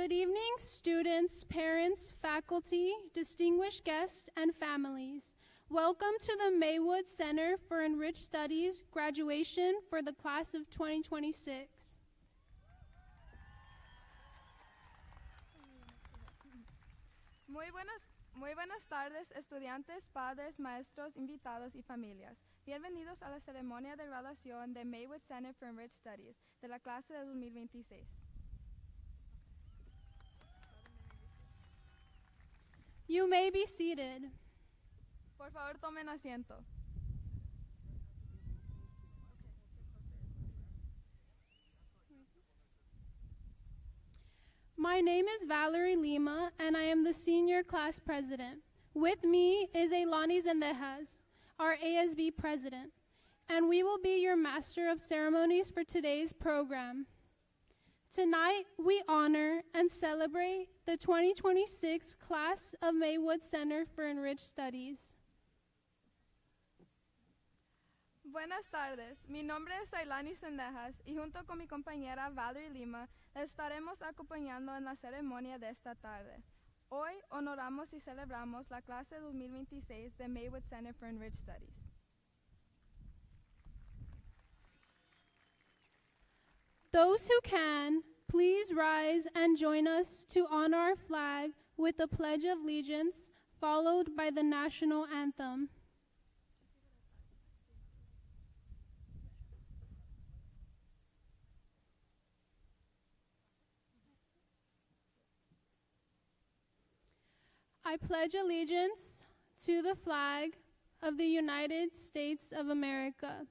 Good evening, students, parents, faculty, distinguished guests, and families. Welcome to the Maywood Center for Enriched Studies graduation for the class of 2026. Muy buenas tardes, estudiantes, padres, maestros, invitados y familias. Bienvenidos a la ceremonia de graduación de Maywood Center for Enriched Studies de la clase de 2026. You may be seated. Por favor, tomen asiento. My name is Valerie Lima, and I am the senior class president. With me is Elani Zendejas, our ASB president, and we will be your master of ceremonies for today's program. Tonight, we honor and celebrate the 2026 class of Maywood Center for Enriched Studies. Buenas tardes, mi nombre es Elani Zendejas y junto con mi compañera Valerie Lima le estaremos acompañando en la ceremonia de esta tarde. Hoy honoramos y celebramos la clase 2026 de Maywood Center for Enriched Studies. Those who can, please rise and join us to honor our flag with the Pledge of Allegiance, followed by the national anthem. I pledge allegiance to the flag of the United States of America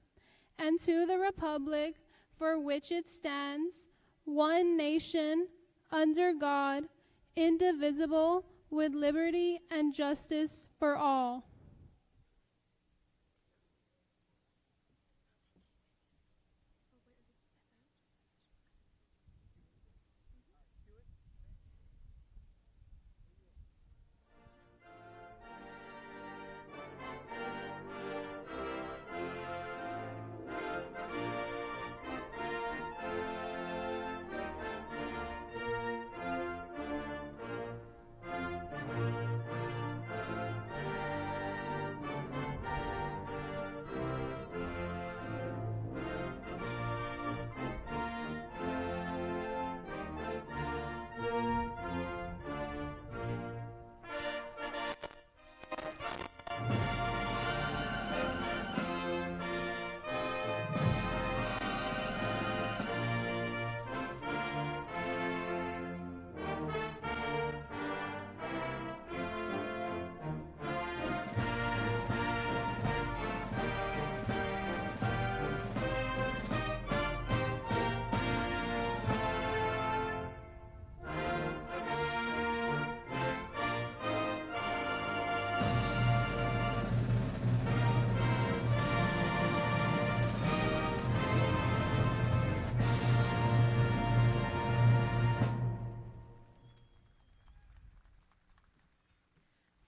and to the republic for which it stands, one nation, under God, indivisible, with liberty and justice for all.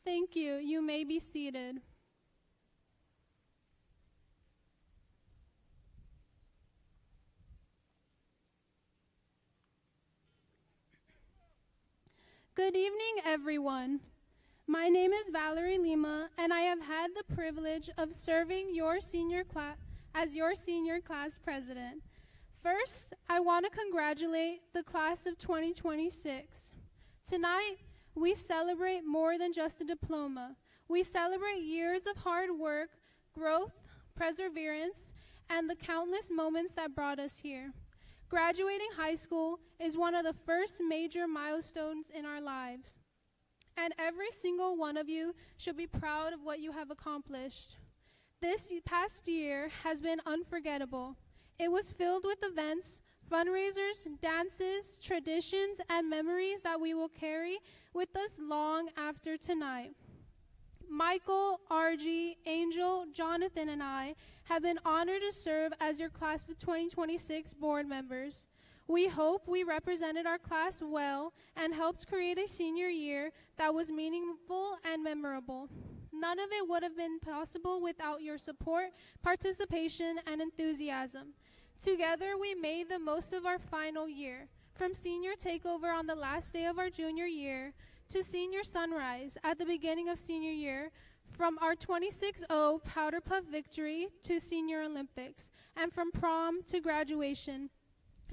Thank you. You may be seated. Good evening, everyone. My name is Valerie Lima, and I have had the privilege of serving your senior class as your senior class president. First, I want to congratulate the class of 2026. Tonight, we celebrate more than just a diploma. We celebrate years of hard work, growth, perseverance, and the countless moments that brought us here. Graduating high school is one of the first major milestones in our lives, and every single one of you should be proud of what you have accomplished. This past year has been unforgettable. It was filled with events, fundraisers, dances, traditions, and memories that we will carry with us long after tonight. Michael, RG, Angel, Jonathan, and I have been honored to serve as your class of 2026 board members. We hope we represented our class well and helped create a senior year that was meaningful and memorable. None of it would have been possible without your support, participation, and enthusiasm. Together, we made the most of our final year. from senior takeover on the last day of our junior year to senior sunrise at the beginning of senior year, from our 26-0 powder puff victory to senior Olympics, and from prom to graduation.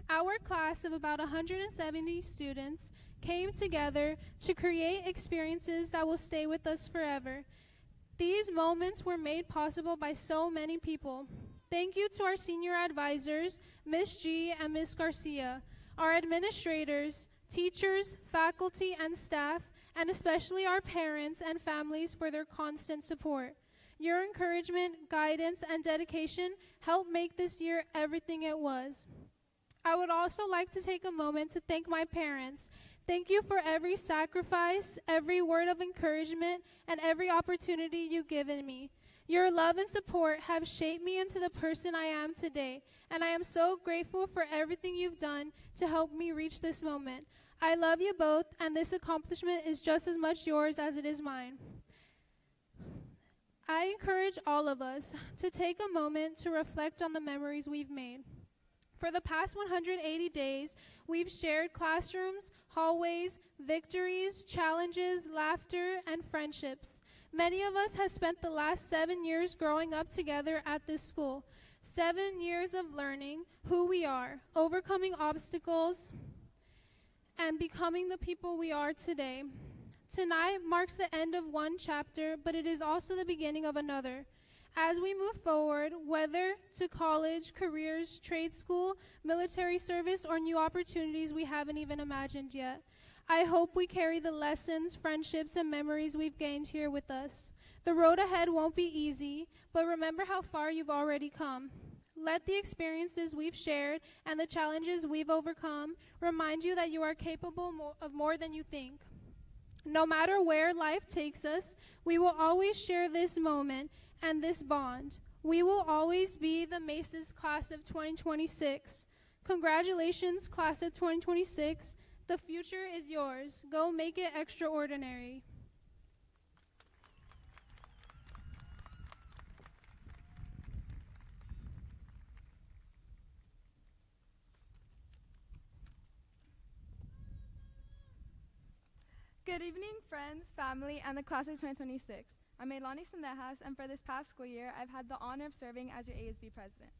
Our class of about 170 students came together to create experiences that will stay with us forever. These moments were made possible by so many people. Thank you to our senior advisors, Ms. G and Ms. Garcia, our administrators, teachers, faculty, and staff, and especially our parents and families for their constant support. Your encouragement, guidance, and dedication helped make this year everything it was. I would also like to take a moment to thank my parents. Thank you for every sacrifice, every word of encouragement, and every opportunity you've given me. Your love and support have shaped me into the person I am today, and I am so grateful for everything you've done to help me reach this moment. I love you both, and this accomplishment is just as much yours as it is mine. I encourage all of us to take a moment to reflect on the memories we've made. For the past 180 days, we've shared classrooms, hallways, victories, challenges, laughter, and friendships. Many of us have spent the last 7 years growing up together at this school. 7 years of learning who we are, overcoming obstacles, and becoming the people we are today. Tonight marks the end of one chapter, but it is also the beginning of another. As we move forward, whether to college, careers, trade school, military service, or new opportunities we haven't even imagined yet, I hope we carry the lessons, friendships, and memories we've gained here with us. The road ahead won't be easy, but remember how far you've already come. Let the experiences we've shared and the challenges we've overcome remind you that you are capable of more than you think. No matter where life takes us, we will always share this moment and this bond. We will always be the MaCES class of 2026. Congratulations, class of 2026. The future is yours. Go make it extraordinary. Good evening, friends, family, and the class of 2026. I'm Elani Sendejas, and for this past school year, I've had the honor of serving as your ASB president.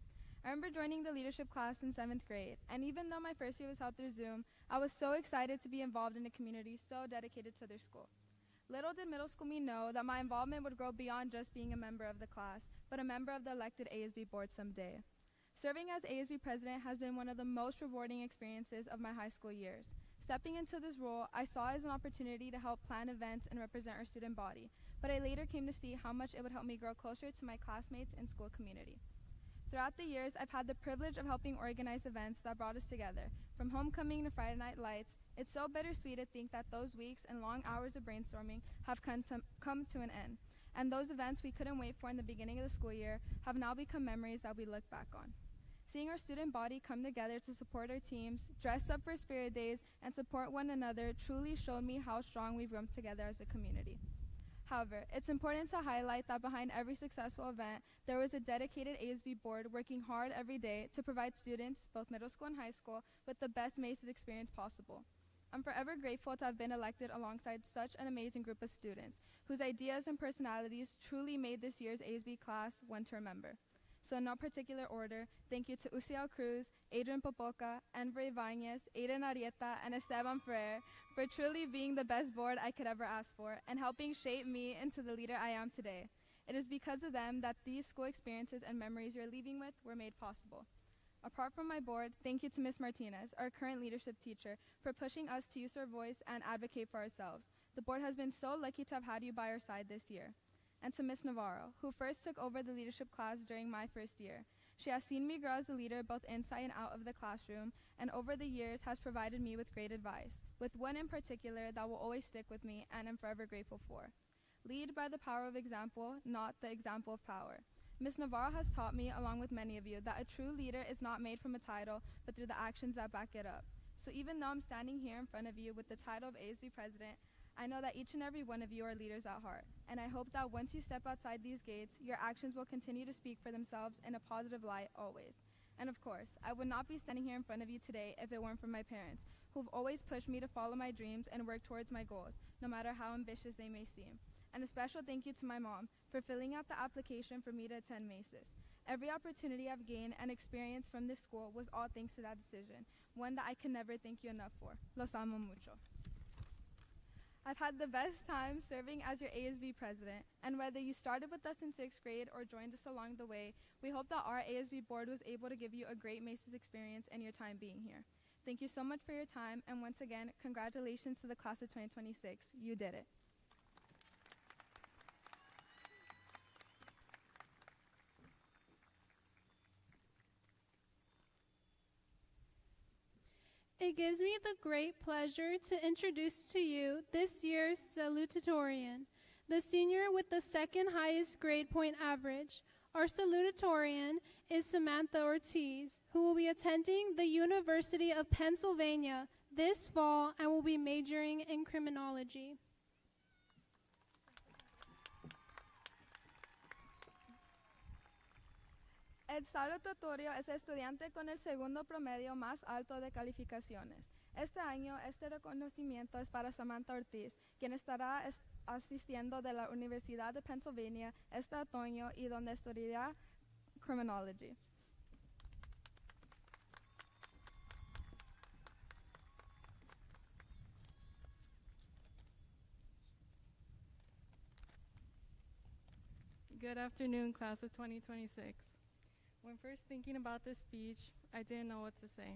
I remember joining the leadership class in 7th grade, and even though my first year was held through Zoom, I was so excited to be involved in a community so dedicated to their school. Little did middle school me know that my involvement would grow beyond just being a member of the class, but a member of the elected ASB board someday. Serving as ASB president has been one of the most rewarding experiences of my high school years. Stepping into this role, I saw it as an opportunity to help plan events and represent our student body, but I later came to see how much it would help me grow closer to my classmates and school community. Throughout the years, I've had the privilege of helping organize events that brought us together, from homecoming to Friday Night Lights. It's so bittersweet to think that those weeks and long hours of brainstorming have come to an end, and those events we couldn't wait for in the beginning of the school year have now become memories that we look back on. Seeing our student body come together to support our teams, dress up for Spirit Days, and support one another truly showed me how strong we've grown together as a community. However, it's important to highlight that behind every successful event, there was a dedicated ASB board working hard every day to provide students, both middle school and high school, with the best MaCES experience possible. I'm forever grateful to have been elected alongside such an amazing group of students, whose ideas and personalities truly made this year's ASB class one to remember. So in no particular order, thank you to Uciel Cruz, Adrian Popoca, Enver Ibanez, Aiden Arieta, and Esteban Ferrer for truly being the best board I could ever ask for and helping shape me into the leader I am today. It is because of them that these school experiences and memories you're leaving with were made possible. Apart from my board, thank you to Ms. Martinez, our current leadership teacher, for pushing us to use our voice and advocate for ourselves. The board has been so lucky to have had you by our side this year. And to Ms. Navarro, who first took over the leadership class during my first year. She has seen me grow as a leader both inside and out of the classroom, and over the years has provided me with great advice, with one in particular that will always stick with me and I'm forever grateful for. Lead by the power of example, not the example of power. Ms. Navarro has taught me, along with many of you, that a true leader is not made from a title, but through the actions that back it up. So even though I'm standing here in front of you with the title of ASB President, I know that each and every one of you are leaders at heart, and I hope that once you step outside these gates, your actions will continue to speak for themselves in a positive light always. And of course, I would not be standing here in front of you today if it weren't for my parents, who've always pushed me to follow my dreams and work towards my goals, no matter how ambitious they may seem. And a special thank you to my mom for filling out the application for me to attend MaCES. Every opportunity I've gained and experienced from this school was all thanks to that decision, one that I can never thank you enough for. Los amo mucho. I've had the best time serving as your ASB president, and whether you started with us in 6th grade or joined us along the way, we hope that our ASB board was able to give you a great MaCES experience in your time being here. Thank you so much for your time, and once again, congratulations to the class of 2026. You did it. It gives me the great pleasure to introduce to you this year's salutatorian, the senior with the second highest grade point average. Our salutatorian is Samantha Ortiz, who will be attending the University of Pennsylvania this fall and will be majoring in criminology. El saludatorio es estudiante con el segundo promedio más alto de calificaciones. Este año, este reconocimiento es para Samantha Ortiz, quien estará asistiendo de la Universidad de Pennsylvania este otoño y donde estudiará criminology. Good afternoon, class of 2026. When first thinking about this speech, I didn't know what to say.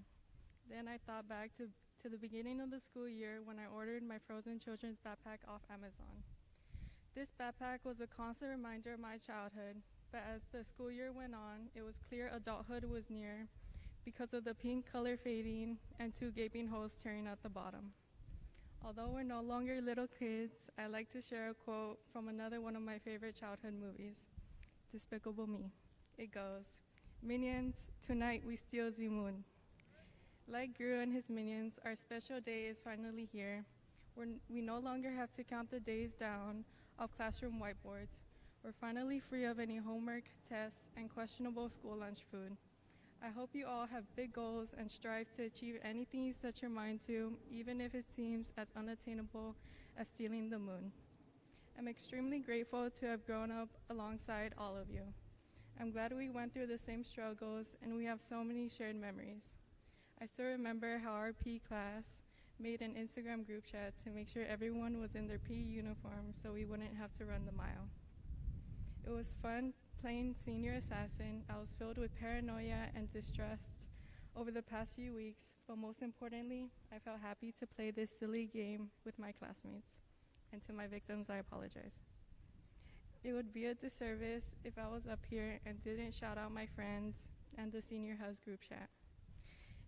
Then I thought back to the beginning of the school year when I ordered my frozen children's backpack off Amazon. This backpack was a constant reminder of my childhood, but as the school year went on, it was clear adulthood was near because of the pink color fading and 2 gaping holes tearing at the bottom. Although we're no longer little kids, I like to share a quote from another one of my favorite childhood movies, Despicable Me. It goes, "Minions, tonight we steal the moon." Like Gru and his minions, our special day is finally here. We no longer have to count the days down of classroom whiteboards. We're finally free of any homework, tests, and questionable school lunch food. I hope you all have big goals and strive to achieve anything you set your mind to, even if it seems as unattainable as stealing the moon. I'm extremely grateful to have grown up alongside all of you. I'm glad we went through the same struggles and we have so many shared memories. I still remember how our PE class made an Instagram group chat to make sure everyone was in their PE uniform so we wouldn't have to run the mile. It was fun playing senior assassin. I was filled with paranoia and distrust over the past few weeks, but most importantly, I felt happy to play this silly game with my classmates. And to my victims, I apologize. It would be a disservice if I was up here and didn't shout out my friends and the Senior House group chat.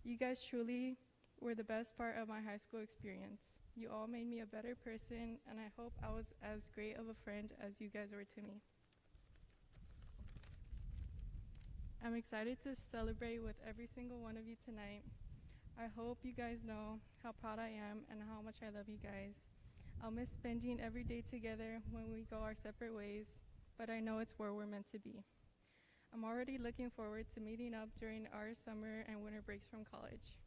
You guys truly were the best part of my high school experience. You all made me a better person, and I hope I was as great of a friend as you guys were to me. I'm excited to celebrate with every single one of you tonight. I hope you guys know how proud I am and how much I love you guys. I'll miss spending every day together when we go our separate ways, but I know it's where we're meant to be. I'm already looking forward to meeting up during our summer and winter breaks from college.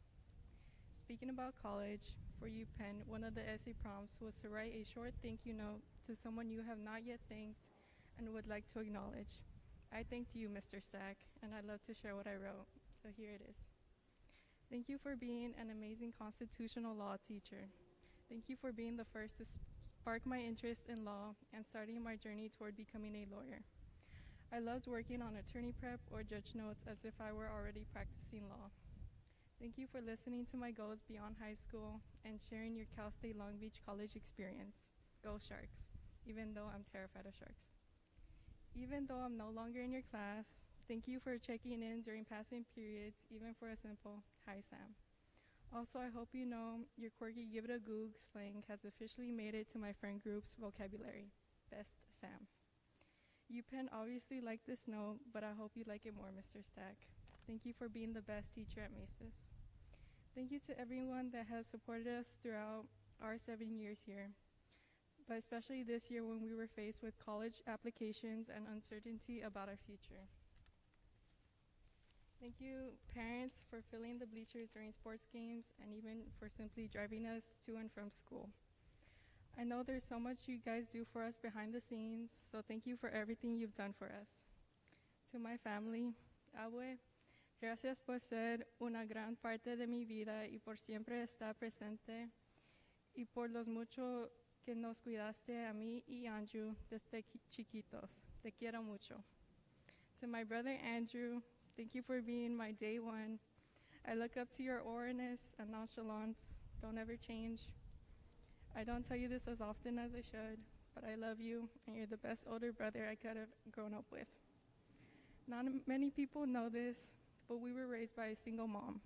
Speaking about college, for you, Penn, one of the essay prompts was to write a short thank you note to someone you have not yet thanked and would like to acknowledge. I thanked you, Mr. Stack, and I'd love to share what I wrote, so here it is. Thank you for being an amazing constitutional law teacher. Thank you for being the first to spark my interest in law and starting my journey toward becoming a lawyer. I loved working on attorney prep or judge notes as if I were already practicing law. Thank you for listening to my goals beyond high school and sharing your Cal State Long Beach College experience. Go Sharks, even though I'm terrified of sharks. Even though I'm no longer in your class, thank you for checking in during passing periods, even for a simple, "Hi, Sam." Also, I hope you know your quirky give it a goog slang has officially made it to my friend group's vocabulary. Best Sam. UPenn obviously liked this note, but I hope you like it more, Mr. Stack. Thank you for being the best teacher at MaCES. Thank you to everyone that has supported us throughout our 7 years here, but especially this year when we were faced with college applications and uncertainty about our future. Thank you, parents, for filling the bleachers during sports games and even for simply driving us to and from school. I know there's so much you guys do for us behind the scenes, so thank you for everything you've done for us. To my family, Abue, gracias por ser una gran parte de mi vida y por siempre estar presente y por los mucho que nos cuidaste a mí y Andrew desde chiquitos. Te quiero mucho. To my brother Andrew, thank you for being my day one. I look up to your awareness and nonchalance. Don't ever change. I don't tell you this as often as I should, but I love you, and you're the best older brother I could have grown up with. Not many people know this, but we were raised by a single mom.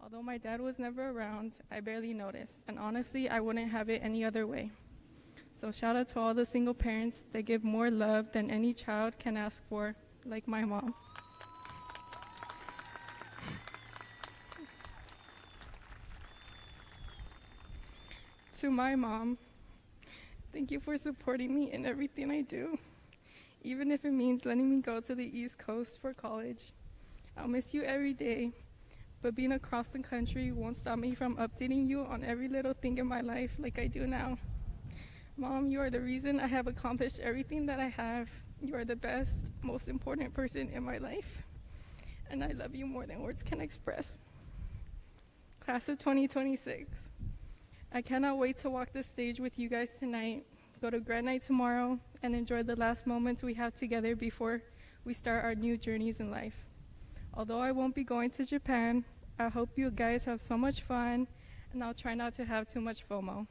Although my dad was never around, I barely noticed, and honestly, I wouldn't have it any other way. So shout out to all the single parents that give more love than any child can ask for, like my mom. To my mom, thank you for supporting me in everything I do, even if it means letting me go to the East Coast for college. I'll miss you every day, but being across the country won't stop me from updating you on every little thing in my life like I do now. Mom, you are the reason I have accomplished everything that I have. You are the best, most important person in my life, and I love you more than words can express. Class of 2026. I cannot wait to walk the stage with you guys tonight, go to grad night tomorrow, and enjoy the last moments we have together before we start our new journeys in life. Although I won't be going to Japan, I hope you guys have so much fun, and I'll try not to have too much FOMO.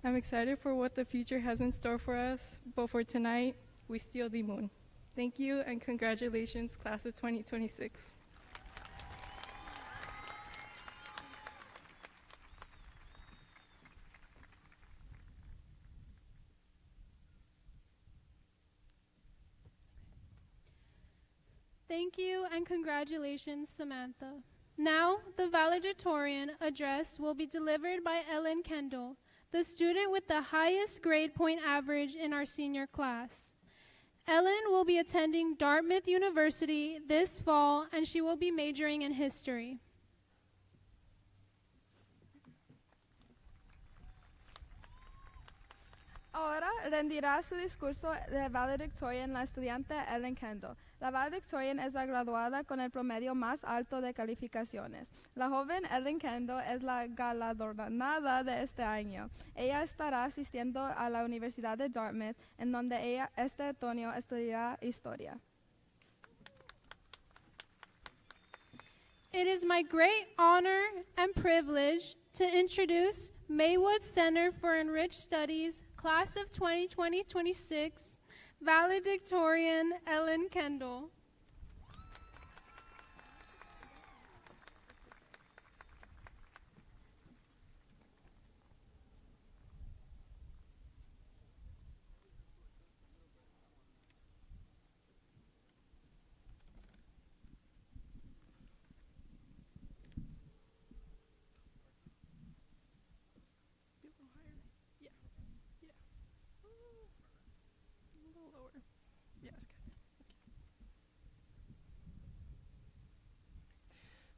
I'm excited for what the future has in store for us, but for tonight, we steal the moon. Thank you, and congratulations, class of 2026. Thank you and congratulations, Samantha. Now, the valedictorian address will be delivered by Ellen Kendall, the student with the highest grade point average in our senior class. Ellen will be attending Dartmouth University this fall, and she will be majoring in history. Ahora rendirá su discurso de valedictorian la estudiante Ellen Kendall. La valedictorian es la graduada con el promedio más alto de calificaciones. La joven Ellen Kendall es la galardonada de este año. Ella estará asistiendo a la Universidad de Dartmouth, en donde ella este otoño estudiará historia. It is my great honor and privilege to introduce Maywood Center for Enriched Studies, Class of 2020-26, valedictorian Ellen Kendall.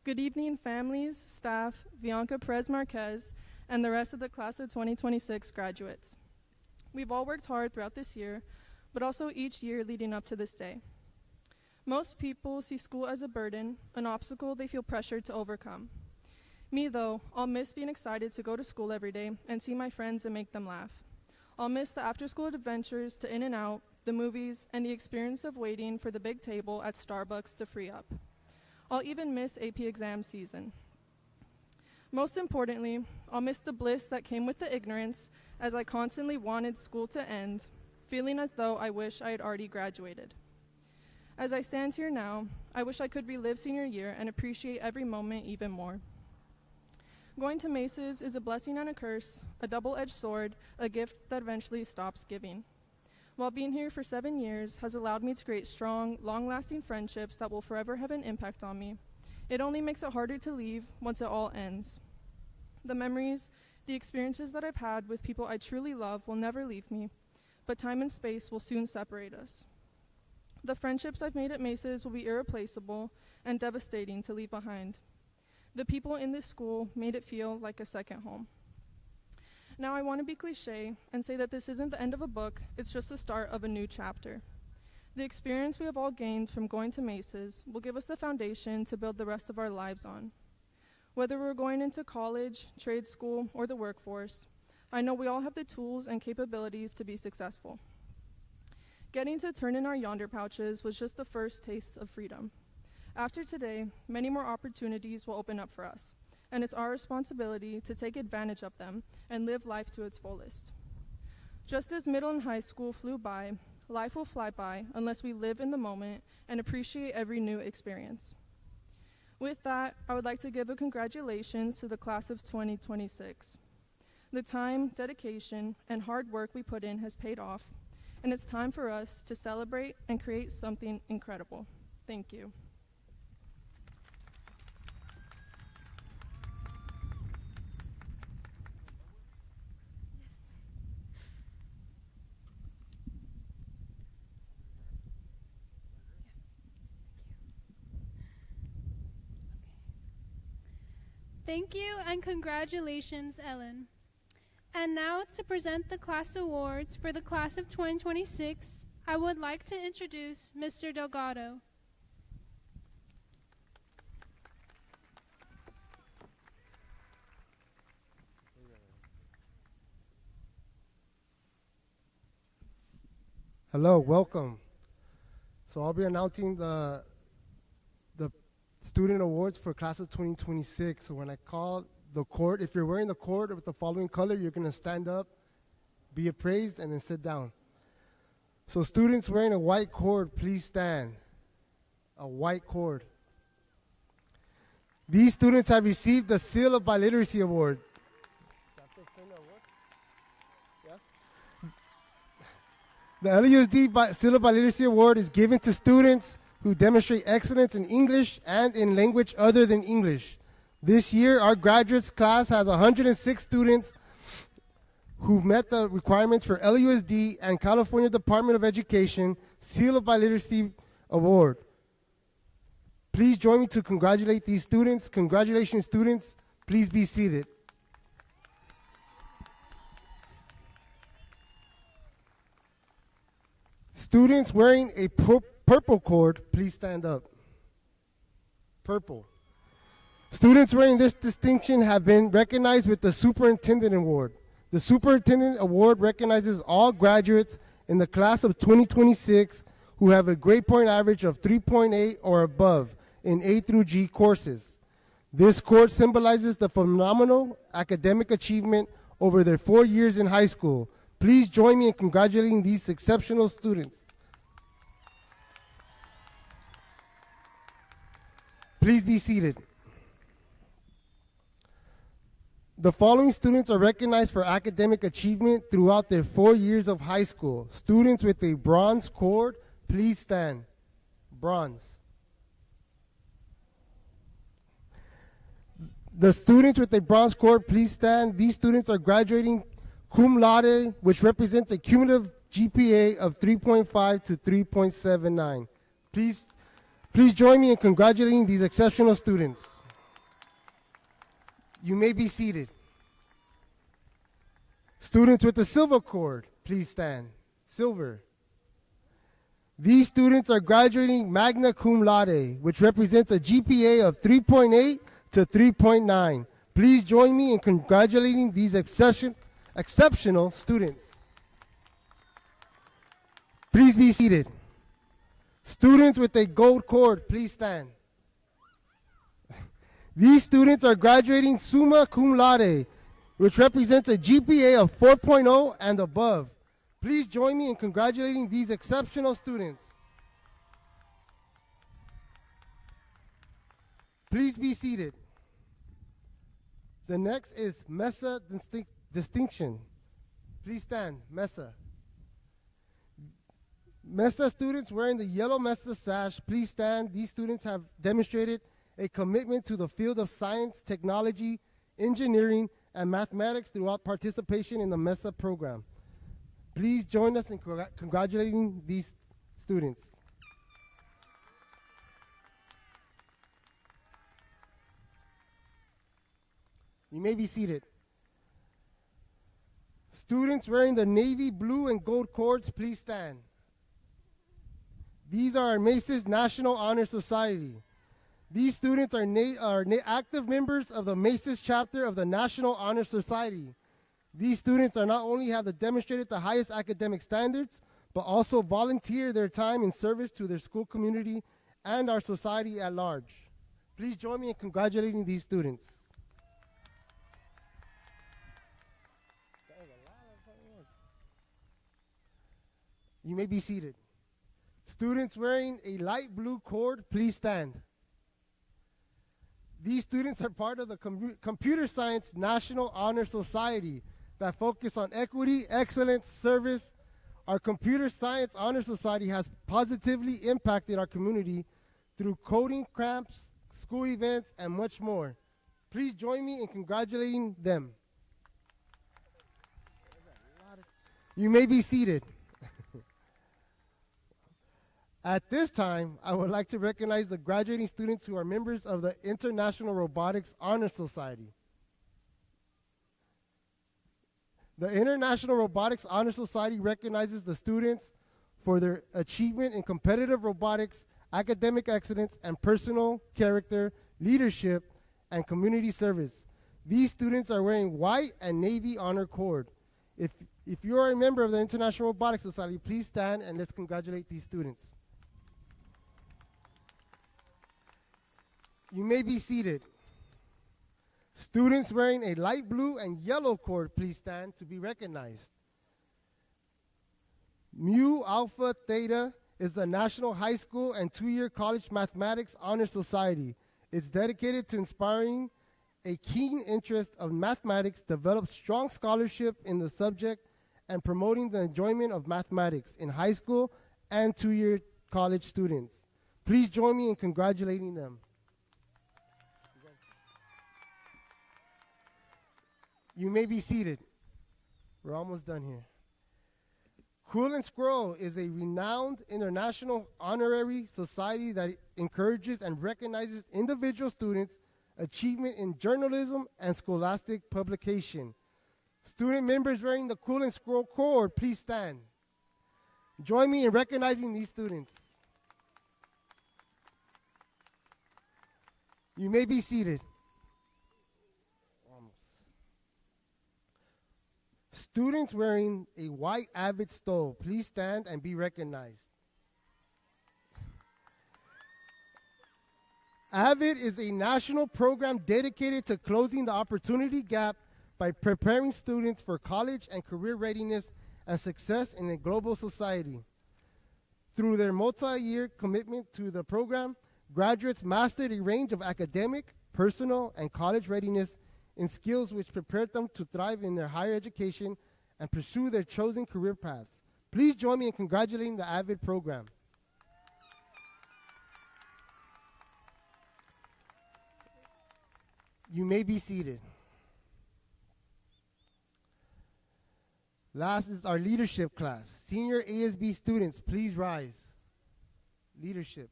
Good evening, families, staff, Bianca Perez Marquez, and the rest of the class of 2026 graduates. We've all worked hard throughout this year, but also each year leading up to this day. Most people see school as a burden, an obstacle they feel pressured to overcome. Me, though, I'll miss being excited to go to school every day and see my friends and make them laugh. I'll miss the after-school adventures to In-N-Out, the movies, and the experience of waiting for the big table at Starbucks to free up. I'll even miss AP exam season. Most importantly, I'll miss the bliss that came with the ignorance, as I constantly wanted school to end, feeling as though I wish I had already graduated. As I stand here now, I wish I could relive senior year and appreciate every moment even more. Going to MaCES is a blessing and a curse, a double-edged sword, a gift that eventually stops giving. While being here for 7 years has allowed me to create strong, long-lasting friendships that will forever have an impact on me, it only makes it harder to leave once it all ends. The memories, the experiences that I've had with people I truly love will never leave me, but time and space will soon separate us. The friendships I've made at MaCES will be irreplaceable and devastating to leave behind. The people in this school made it feel like a second home. Now I want to be cliche and say that this isn't the end of a book, it's just the start of a new chapter. The experience we have all gained from going to MaCES will give us the foundation to build the rest of our lives on. Whether we're going into college, trade school, or the workforce, I know we all have the tools and capabilities to be successful. Getting to turn in our yonder pouches was just the first taste of freedom. After today, many more opportunities will open up for us, and it's our responsibility to take advantage of them and live life to its fullest. Just as middle and high school flew by, life will fly by unless we live in the moment and appreciate every new experience. With that, I would like to give a congratulations to the class of 2026. The time, dedication, and hard work we put in has paid off, and it's time for us to celebrate and create something incredible. Thank you. Thank you and congratulations, Ellen. And now to present the class awards for the class of 2026, I would like to introduce Mr. Delgado. Hello, welcome. So I'll be announcing the student awards for class of 2026. So when I call the cord, if you're wearing the cord with the following color, you're going to stand up, be appraised, and then sit down. So students wearing a white cord, please stand. A white cord. These students have received the Seal of Biliteracy Award. The LUSD Seal of Biliteracy Award is given to students who demonstrate excellence in English and in language other than English. This year, our graduates class has 106 students who met the requirements for LUSD and California Department of Education Seal of Biliteracy Award. Please join me to congratulate these students. Congratulations, students. Please be seated. Students wearing a purple cord, please stand up. Purple. Students wearing this distinction have been recognized with the Superintendent Award. The Superintendent Award recognizes all graduates in the class of 2026 who have a grade point average of 3.8 or above in A through G courses. This cord symbolizes the phenomenal academic achievement over their 4 years in high school. Please join me in congratulating these exceptional students. Please be seated. The following students are recognized for academic achievement throughout their 4 years of high school. Students with a bronze cord, please stand. Bronze. The students with a bronze cord, please stand. These students are graduating cum laude, which represents a cumulative GPA of 3.5 to 3.79. Please join me in congratulating these exceptional students. You may be seated. Students with the silver cord, please stand. Silver. These students are graduating magna cum laude, which represents a GPA of 3.8 to 3.9. Please join me in congratulating these exceptional students. Please be seated. Students with a gold cord, please stand. These students are graduating summa cum laude, which represents a GPA of 4.0 and above. Please join me in congratulating these exceptional students. Please be seated. The next is MESA distinction. Please stand, MESA. MESA students wearing the yellow MESA sash, please stand. These students have demonstrated a commitment to the field of science, technology, engineering, and mathematics throughout participation in the MESA program. Please join us in congratulating these students. You may be seated. Students wearing the navy blue and gold cords, please stand. These are our MaCES National Honor Society. These students are active members of the MaCES chapter of the National Honor Society. These students are not only have demonstrated the highest academic standards, but also volunteer their time in service to their school community and our society at large. Please join me in congratulating these students. You may be seated. Students wearing a light blue cord, please stand. These students are part of the Computer Science National Honor Society that focus on equity, excellence, service. Our Computer Science Honor Society has positively impacted our community through coding camps, school events, and much more. Please join me in congratulating them. You may be seated. At this time, I would like to recognize the graduating students who are members of the International Robotics Honor Society. The International Robotics Honor Society recognizes the students for their achievement in competitive robotics, academic excellence, and personal character, leadership, and community service. These students are wearing white and navy honor cord. If you are a member of the International Robotics Society, please stand and let's congratulate these students. You may be seated. Students wearing a light blue and yellow cord, please stand to be recognized. Mu Alpha Theta is the National High School and 2-year College Mathematics Honor Society. It's dedicated to inspiring a keen interest of mathematics, develop strong scholarship in the subject, and promoting the enjoyment of mathematics in high school and 2-year college students. Please join me in congratulating them. You may be seated. We're almost done here. Quill and Squirrel is a renowned international honorary society that encourages and recognizes individual students' achievement in journalism and scholastic publication. Student members wearing the Quill and Squirrel cord, please stand. Join me in recognizing these students. You may be seated. Students wearing a white Avid stole, please stand and be recognized. Avid is a national program dedicated to closing the opportunity gap by preparing students for college and career readiness and success in a global society. Through their multi-year commitment to the program, graduates mastered a range of academic, personal, and college readiness in skills which prepared them to thrive in their higher education and pursue their chosen career paths. Please join me in congratulating the AVID program. You may be seated. Last is our leadership class. Senior ASB students, please rise. Leadership.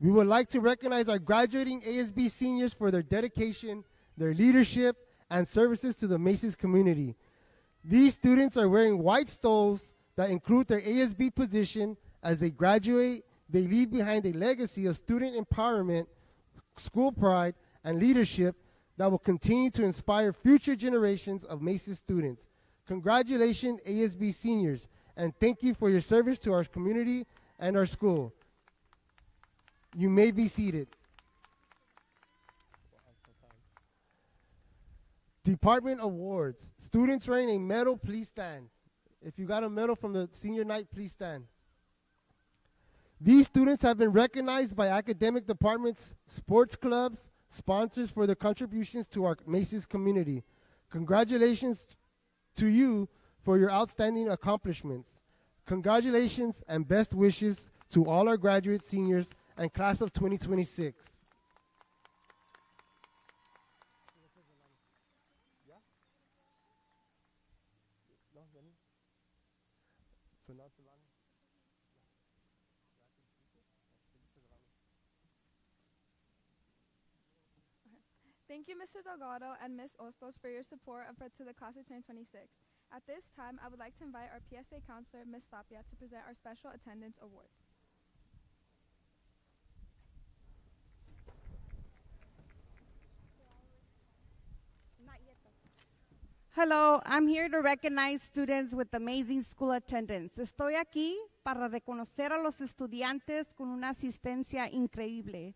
We would like to recognize our graduating ASB seniors for their dedication, their leadership, and services to the MaCES community. These students are wearing white stoles that include their ASB position. As they graduate, they leave behind a legacy of student empowerment, school pride, and leadership that will continue to inspire future generations of MaCES students. Congratulations, ASB seniors, and thank you for your service to our community and our school. You may be seated. Department awards. Students wearing a medal, please stand. If you got a medal from the senior night, please stand. These students have been recognized by academic departments, sports clubs, sponsors for their contributions to our MaCES community. Congratulations to you for your outstanding accomplishments. Congratulations and best wishes to all our graduate seniors and class of 2026. Thank you, Mr. Delgado and Ms. Ostos, for your support to the class of 2026. At this time, I would like to invite our PSA counselor, Ms. Tapia, to present our special attendance awards. Hello, I'm here to recognize students with amazing school attendance. Estoy aquí para reconocer a los estudiantes con una asistencia increíble.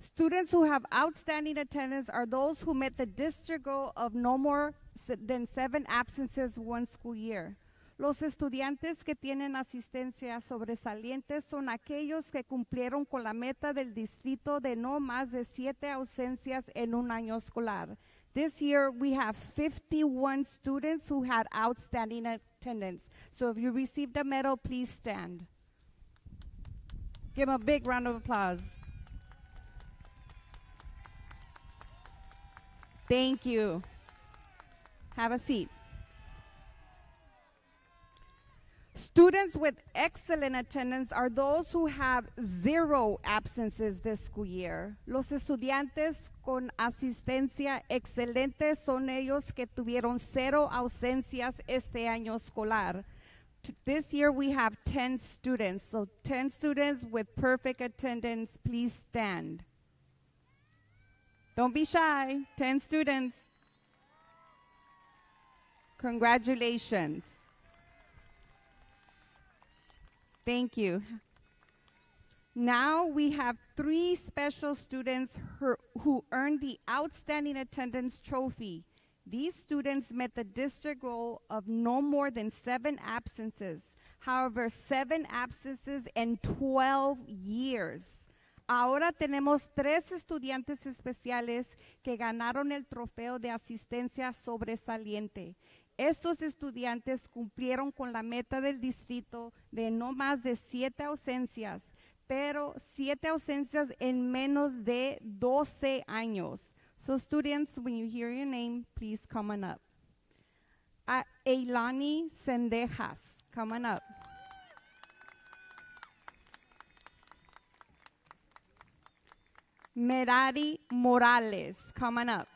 Students who have outstanding attendance are those who met the district goal of no more than 7 absences one school year. Los estudiantes que tienen asistencia sobresaliente son aquellos que cumplieron con la meta del distrito de no más de 7 ausencias en un año escolar. This year, we have 51 students who had outstanding attendance. So if you received a medal, please stand. Give them a big round of applause. Thank you. Have a seat. Students with excellent attendance are those who have 0 absences this school year. Los estudiantes con asistencia excelente son ellos que tuvieron 0 ausencias este año escolar. This year we have 10 students. So 10 students with perfect attendance, please stand. Don't be shy. 10 students. Congratulations. Thank you. Now we have 3 special students who earned the Outstanding Attendance Trophy. These students met the district goal of no more than 7 absences. However, 7 absences in 12 years. Ahora tenemos 3 estudiantes especiales que ganaron el trofeo de asistencia sobresaliente. Estos estudiantes cumplieron con la meta del distrito de no más de 7 ausencias, pero 7 ausencias en menos de 12 años. So students, when you hear your name, please come on up. Eilani Sendejas, come on up. Merari Morales, come on up.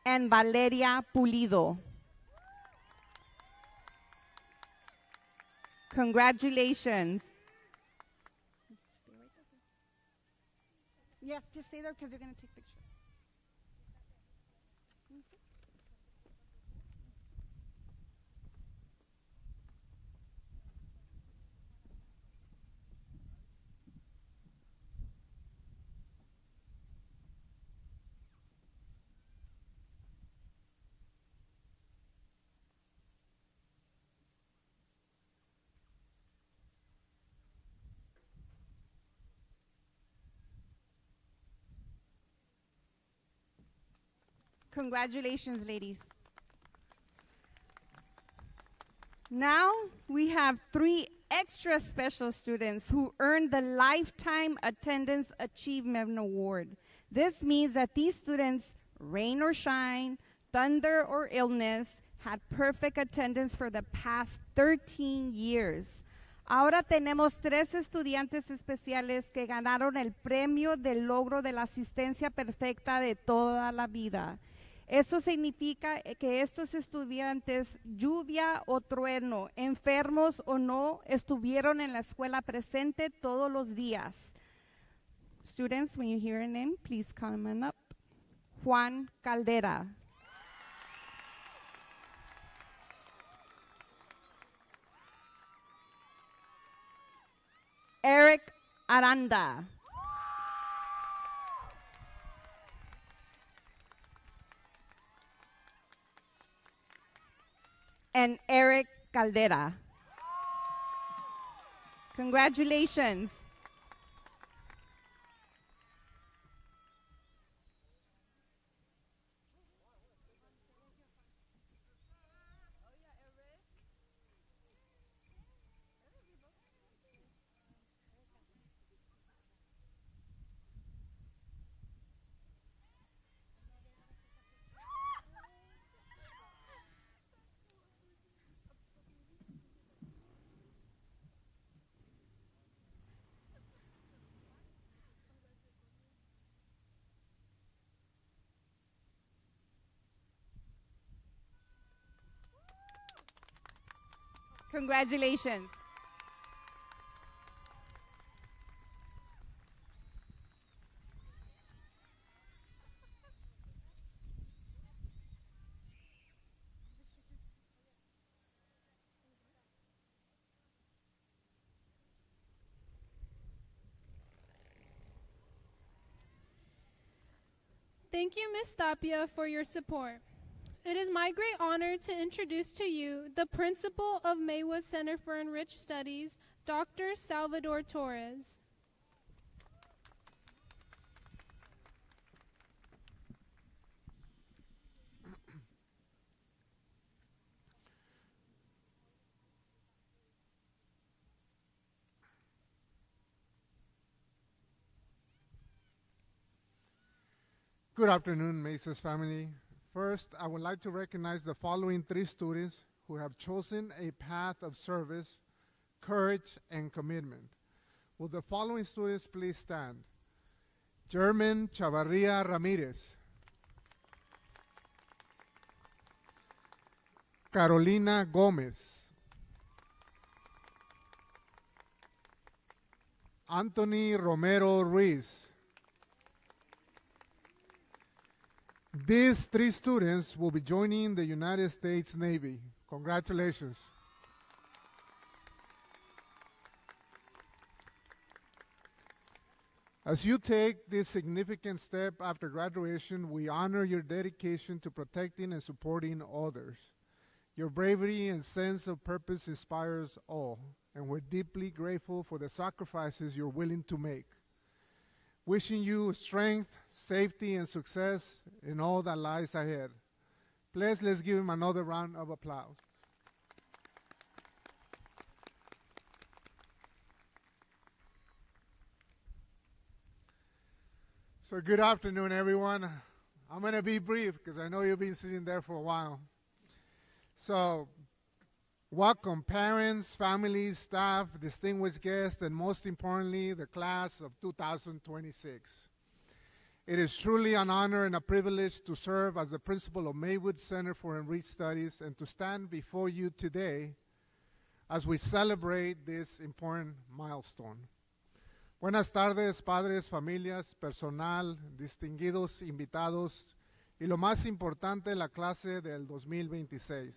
And Valeria Pulido. Congratulations. Yes, just stay there because you're going to take pictures. Congratulations, ladies. Now we have 3 extra special students who earned the Lifetime Attendance Achievement Award. This means that these students, rain or shine, thunder or illness, had perfect attendance for the past 13 years. Ahora tenemos 3 estudiantes especiales que ganaron el premio del logro de la asistencia perfecta de toda la vida. Esto significa que estos estudiantes, lluvia o trueno, enfermos o no, estuvieron en la escuela presente todos los días. Students, when you hear a name, please come on up. Juan Caldera. Eric Aranda. And Eric Caldera. Congratulations. Congratulations. Thank you, Ms. Tapia, for your support. It is my great honor to introduce to you the principal of Maywood Center for Enriched Studies, Dr. Salvador Torres. Good afternoon, MaCES family. First, I would like to recognize the following 3 students who have chosen a path of service, courage, and commitment. Will the following students please stand? German Chavarria Ramirez. Carolina Gomez. Anthony Romero Ruiz. These 3 students will be joining the United States Navy. Congratulations. As you take this significant step after graduation, we honor your dedication to protecting and supporting others. Your bravery and sense of purpose inspires all, and we're deeply grateful for the sacrifices you're willing to make. Wishing you strength, safety, and success in all that lies ahead. Please, let's give him another round of applause. So good afternoon, everyone. I'm going to be brief because I know you've been sitting there for a while. So welcome parents, families, staff, distinguished guests, and most importantly, the class of 2026. It is truly an honor and a privilege to serve as the principal of Maywood Center for Enriched Studies and to stand before you today as we celebrate this important milestone. Buenas tardes, padres, familias, personal, distinguidos invitados y lo más importante, la clase del 2026.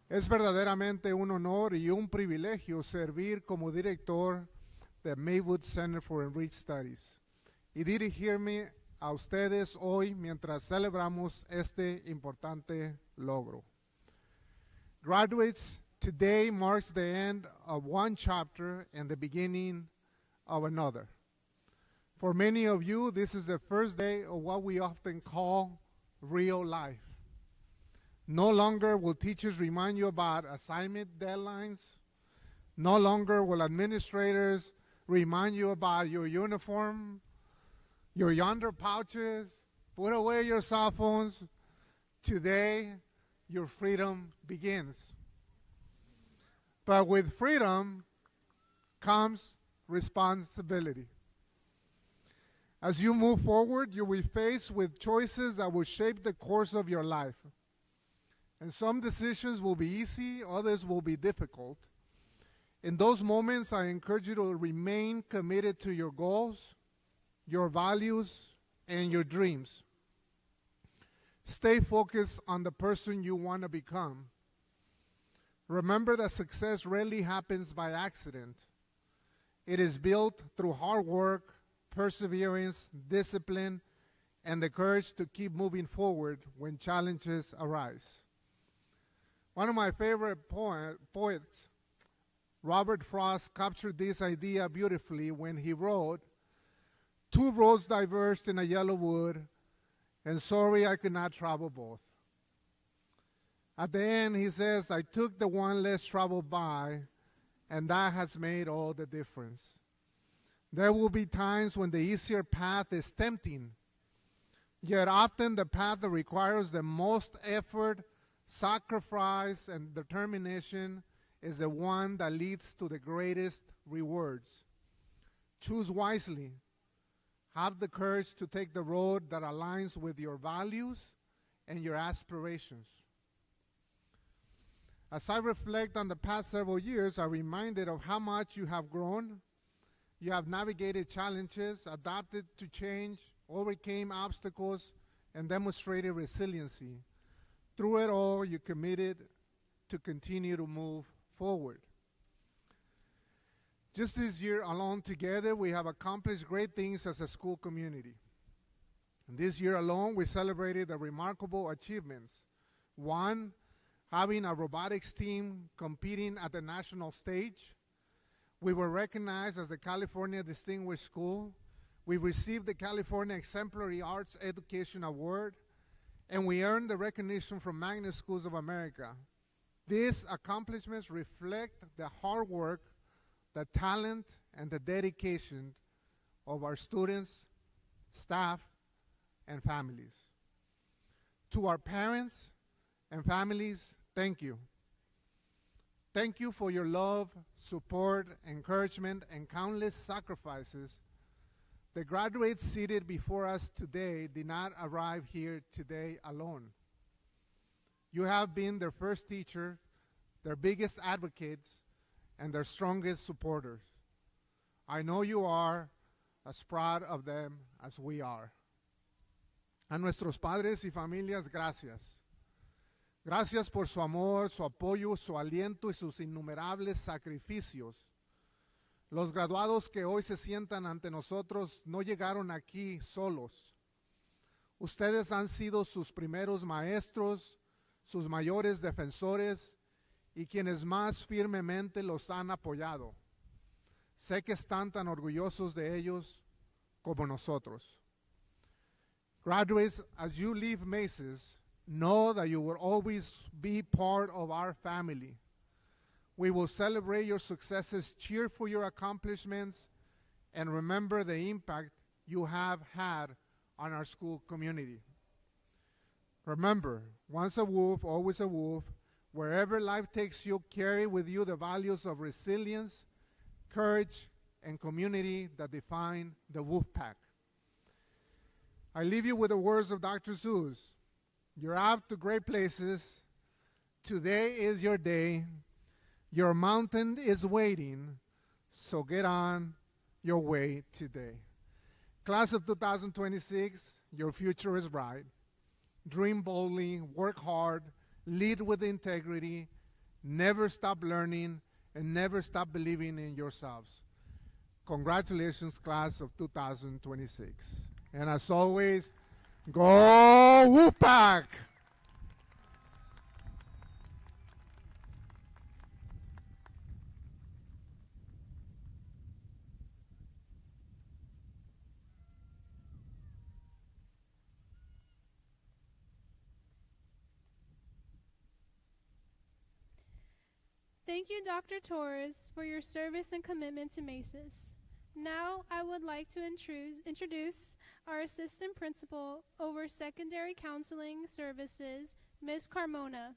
Es verdaderamente un honor y un privilegio servir como director de Maywood Center for Enriched Studies y dirigirme a ustedes hoy mientras celebramos este importante logro. Graduates, today marks the end of one chapter and the beginning of another. For many of you, this is the first day of what we often call real life. No longer will teachers remind you about assignment deadlines. No longer will administrators remind you about your uniform, your yonder pouches, put away your cell phones. Today, your freedom begins. But with freedom comes responsibility. As you move forward, you will be faced with choices that will shape the course of your life. And some decisions will be easy, others will be difficult. In those moments, I encourage you to remain committed to your goals, your values, and your dreams. Stay focused on the person you want to become. Remember that success rarely happens by accident. It is built through hard work, perseverance, discipline, and the courage to keep moving forward when challenges arise. One of my favorite poets, Robert Frost, captured this idea beautifully when he wrote, "Two roads diverged in a yellow wood, and sorry I could not travel both." At the end, he says, "I took the one less traveled by, and that has made all the difference." There will be times when the easier path is tempting, yet often the path that requires the most effort, sacrifice, and determination is the one that leads to the greatest rewards. Choose wisely. Have the courage to take the road that aligns with your values and your aspirations. As I reflect on the past several years, I'm reminded of how much you have grown. You have navigated challenges, adapted to change, overcame obstacles, and demonstrated resiliency. Through it all, you committed to continue to move forward. Just this year alone together, we have accomplished great things as a school community. And this year alone, we celebrated the remarkable achievements. One, having a robotics team competing at the national stage. We were recognized as the California Distinguished School. We received the California Exemplary Arts Education Award, and we earned the recognition from Magnet Schools of America. These accomplishments reflect the hard work, the talent, and the dedication of our students, staff, and families. To our parents and families, thank you. Thank you for your love, support, encouragement, and countless sacrifices. The graduates seated before us today did not arrive here today alone. You have been their first teacher, their biggest advocates, and their strongest supporters. I know you are as proud of them as we are. A nuestros padres y familias, gracias. Gracias por su amor, su apoyo, su aliento y sus innumerables sacrificios. Los graduados que hoy se sientan ante nosotros no llegaron aquí solos. Ustedes han sido sus primeros maestros, sus mayores defensores y quienes más firmemente los han apoyado. Sé que están tan orgullosos de ellos como nosotros. Graduates, as you leave MaCES, know that you will always be part of our family. We will celebrate your successes, cheer for your accomplishments, and remember the impact you have had on our school community. Remember, once a wolf, always a wolf. Wherever life takes you, carry with you the values of resilience, courage, and community that define the wolf pack. I leave you with the words of Dr. Seuss. You're off to great places. Today is your day. Your mountain is waiting, so get on your way today. Class of 2026, your future is bright. Dream boldly, work hard, lead with integrity, never stop learning, and never stop believing in yourselves. Congratulations, class of 2026. And as always, go Wolfpack! Thank you, Dr. Torres, for your service and commitment to MaCES. Now, I would like to introduce our Assistant Principal over Secondary Counseling Services, Ms. Carmona.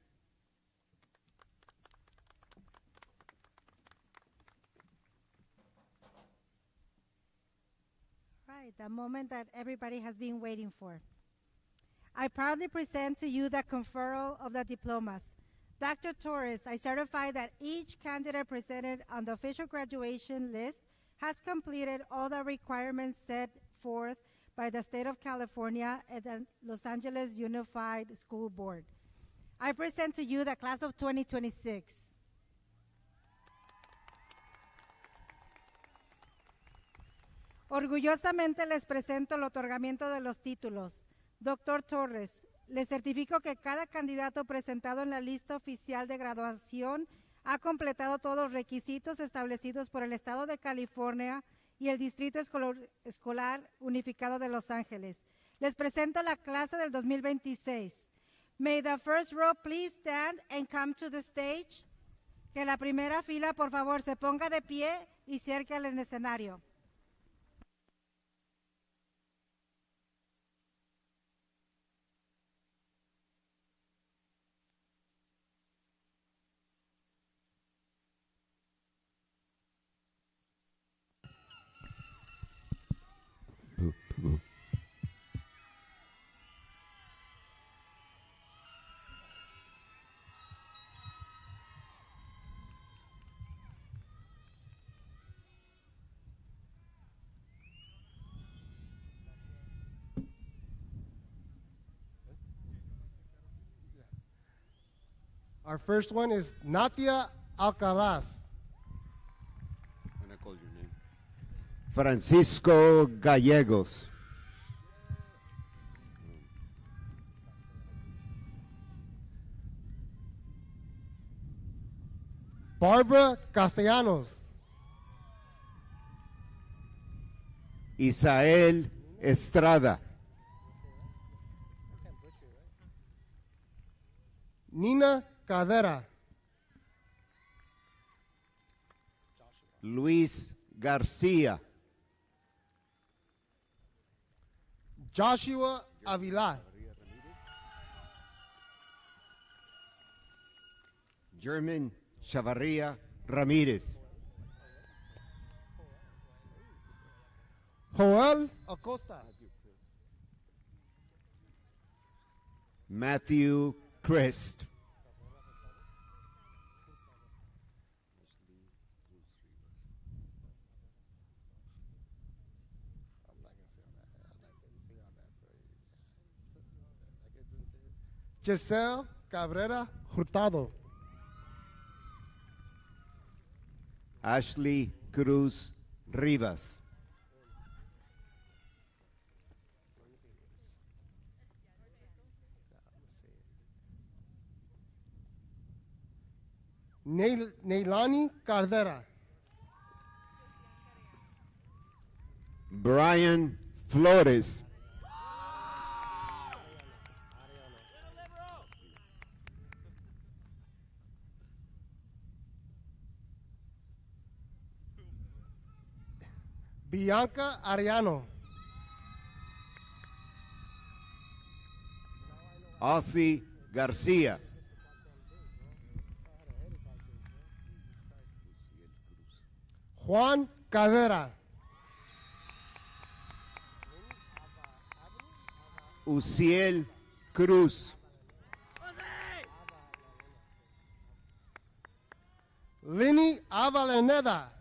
Right, the moment that everybody has been waiting for. I proudly present to you the conferral of the diplomas. Dr. Torres, I certify that each candidate presented on the official graduation list has completed all the requirements set forth by the State of California and the Los Angeles Unified School Board. I present to you the class of 2026. Orgullosamente les presento el otorgamiento de los títulos. Doctor Torres, les certifico que cada candidato presentado en la lista oficial de graduación ha completado todos los requisitos establecidos por el Estado de California y el Distrito Escolar Unificado de Los Ángeles. Les presento la clase del 2026. May the first row please stand and come to the stage. Que la primera fila, por favor, se ponga de pie y cerque al escenario. Our first one is Natia Alcaraz. I'm gonna call your name. Francisco Gallegos. Barbara Castellanos. Isael Estrada. Nina Cadera. Luis Garcia. Joshua Avila. German Chavarria Ramirez. Joel Acosta. Matthew Crist. Giselle Cabrera Hurtado. Ashley Cruz Rivas. Neilani Cardera. Brian Flores. Bianca Ariano. Ossie Garcia. Juan Cadera. Uciel Cruz. Lini Avaleneda.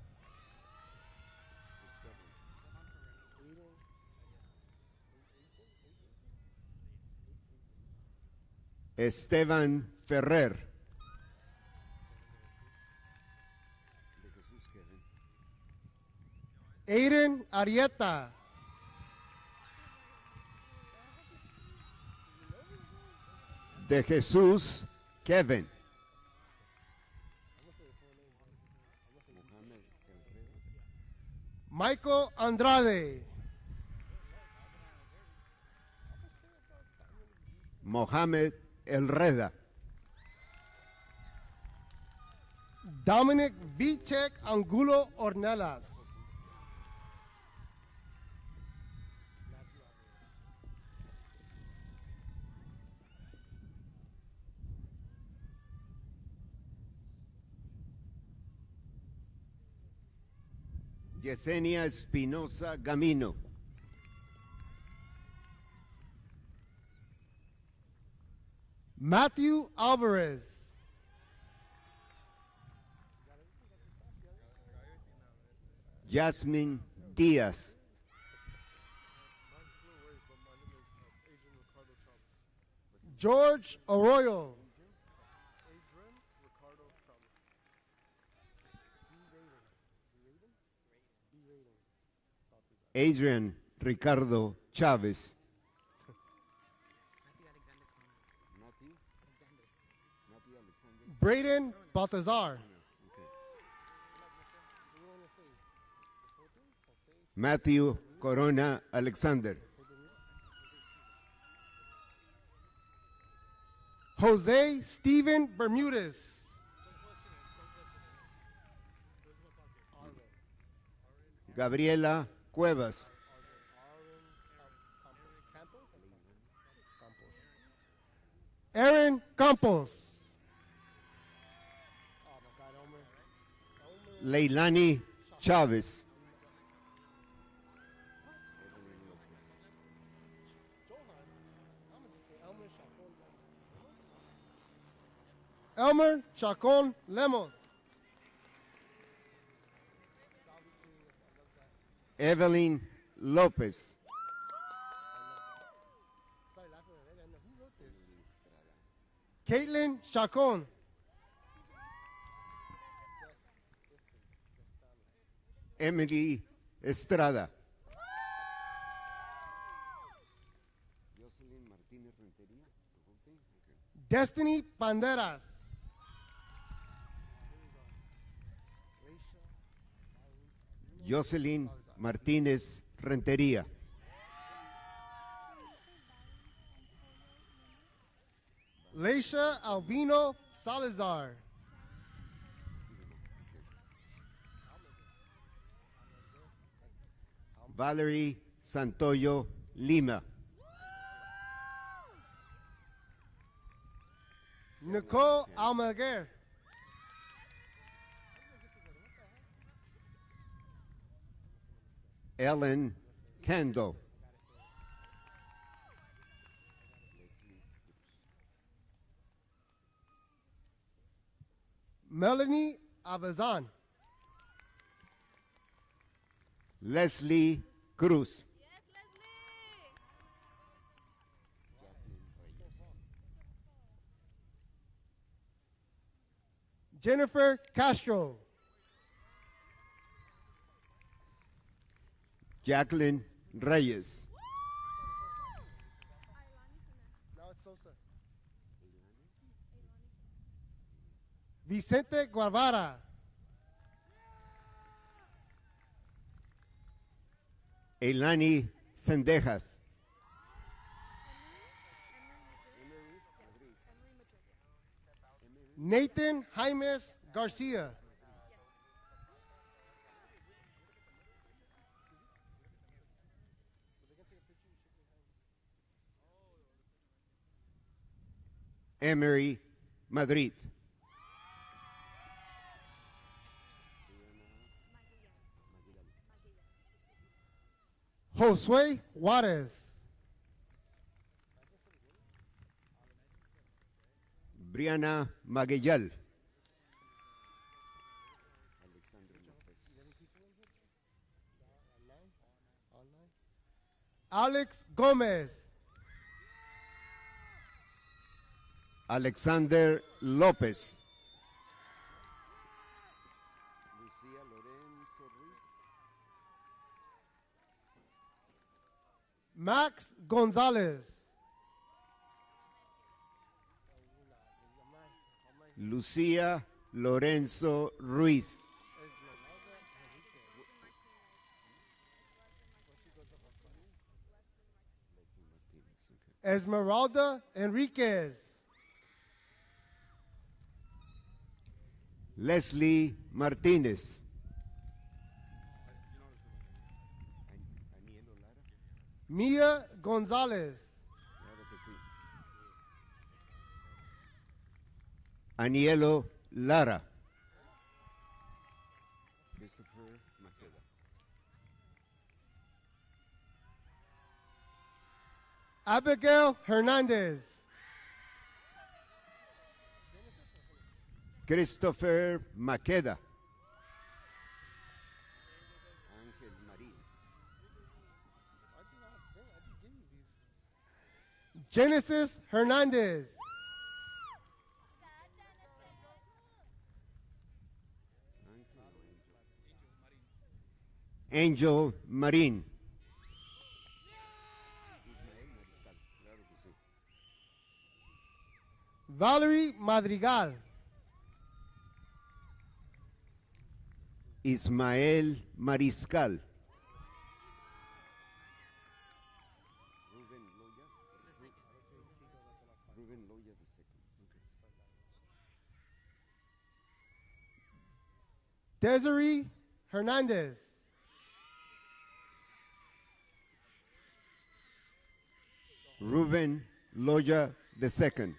Esteban Ferrer. Aiden Arieta. De Jesús Kevin. Michael Andrade. Mohamed Elreda. Dominic Vitek Angulo Ornelas. Yesenia Espinosa Gamino. Matthew Alvarez. Jasmine Diaz. George Arroyo. Adrian Ricardo Chavez. Braden Baltazar. Matthew Corona Alexander. Jose Steven Bermudez. Gabriela Cuevas. Aaron Campos. Leilani Chavez. Elmer Chacon Lemos. Evelyn Lopez. Caitlin Chacon. Emily Estrada. Destiny Banderas. Jocelyn Martínez Rentería. Leisha Albino Salazar. Valerie Santoyo Lima. Nicole Almaguer. Ellen Cando. Melanie Abazan. Leslie Cruz. Jennifer Castro. Jacqueline Reyes. Vicente Guevara. Eilani Sendejas. Nathan Jaimes Garcia. Emery Madrid. Josue Juarez. Brianna Maguellal. Alex Gomez. Alexander López. Max Gonzalez. Lucía Lorenzo Ruiz. Esmeralda Enriquez. Leslie Martínez. Mia Gonzalez. Anielo Lara. Abigail Hernandez. Christopher Maqueda. Genesis Hernandez. Angel Marín. Valerie Madrigal. Ismael Mariscal. Desiree Hernandez. Ruben Loya II.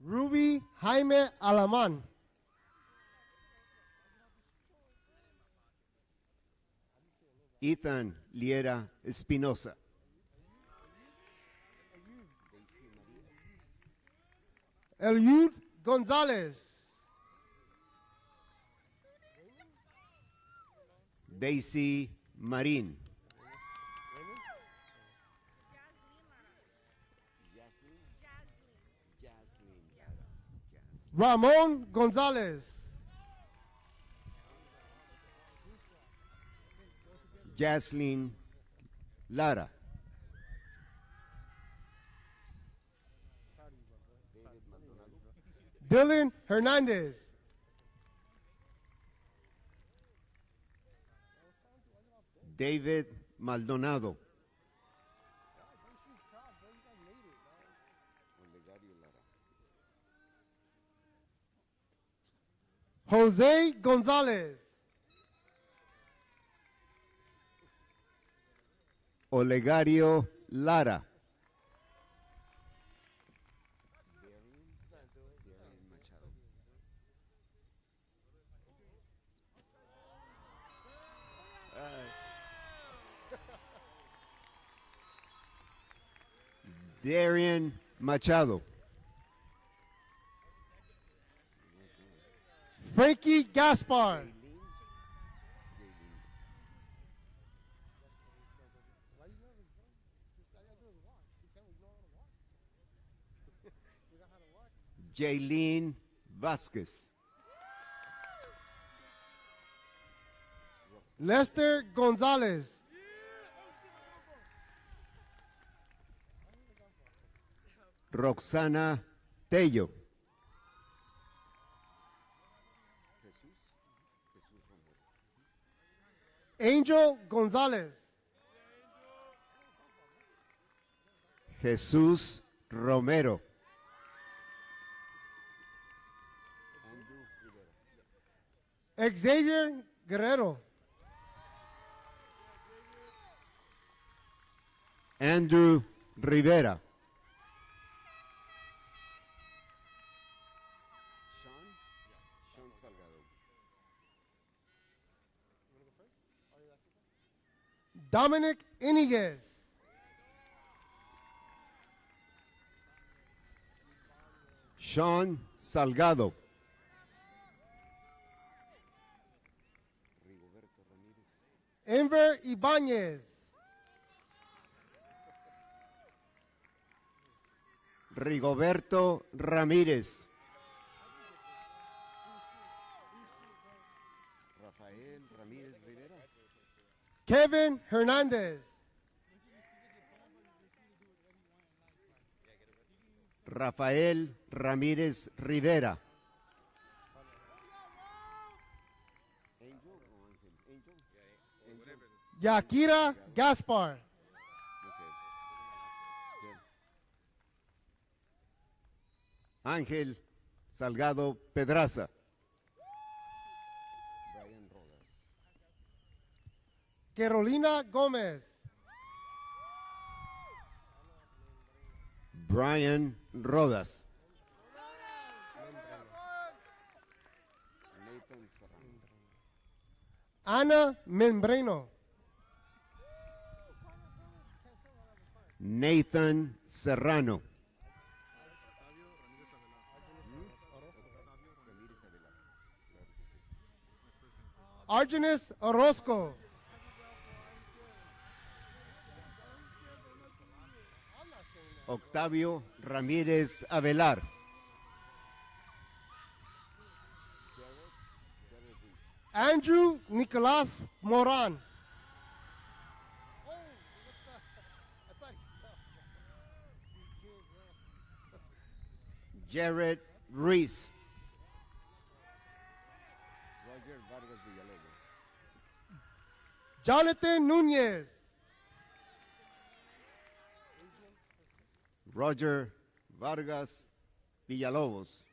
Ruby Jaime Alamán. Ethan Liera Espinosa. Eliud Gonzalez. Daisy Marín. Ramon Gonzalez. Jaslyn Lara. Dylan Hernandez. David Maldonado. Jose Gonzalez. Olegario Lara. Darian Machado. Frankie Gaspar. Jaylene Vasquez. Lester Gonzalez. Roxana Tello. Angel Gonzalez. Jesús Romero. Xavier Guerrero. Andrew Rivera. Dominic Iniguez. Sean Salgado. Enver Ibanez. Rigoberto Ramírez. Rafael Ramírez Rivera. Kevin Hernandez. Rafael Ramírez Rivera. Yakira Gaspar. Ángel Salgado Pedraza. Carolina Gómez. Brian Rodas. Ana Membreno. Nathan Serrano. Argenis Orozco. Octavio Ramírez Avelar. Andrew Nicolás Moran. Jared Reese. Jonathan Nunez. Roger Vargas Villalobos.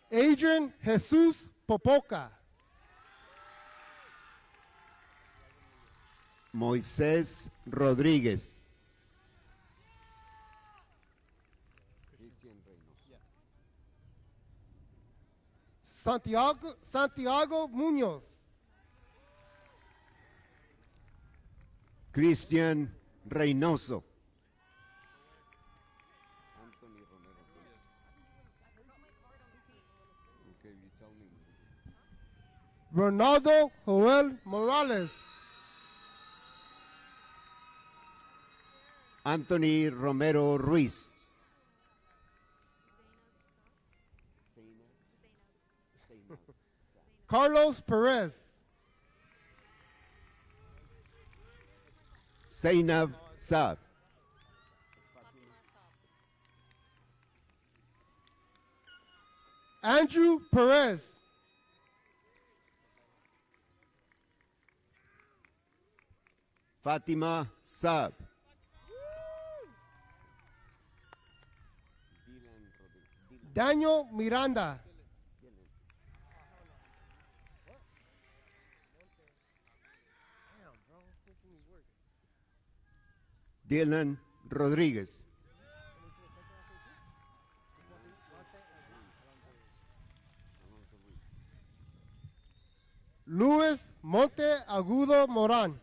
Adrian Jesus Popoca. Moisés Rodríguez. Santiago Muñoz. Cristian Reynoso. Ronaldo Joel Morales. Anthony Romero Ruiz. Carlos Perez. Zainab Saab. Andrew Perez. Fatima Saab. Daniel Miranda. Dylan Rodríguez. Luis Monte Agudo Morán.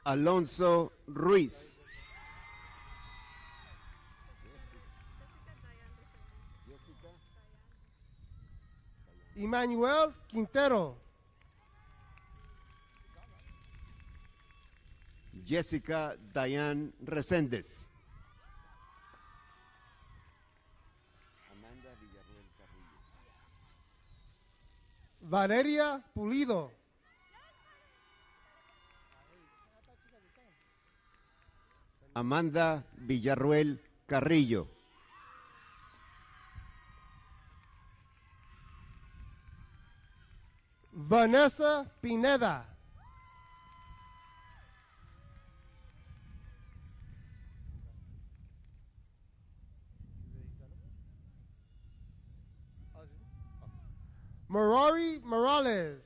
Alonso Ruiz. Emmanuel Quintero. Jessica Dayan Reséndez. Amanda Villarreal Carrillo. Valeria Pulido. Amanda Villarruel Carrillo. Vanessa Pineda. Merari Morales.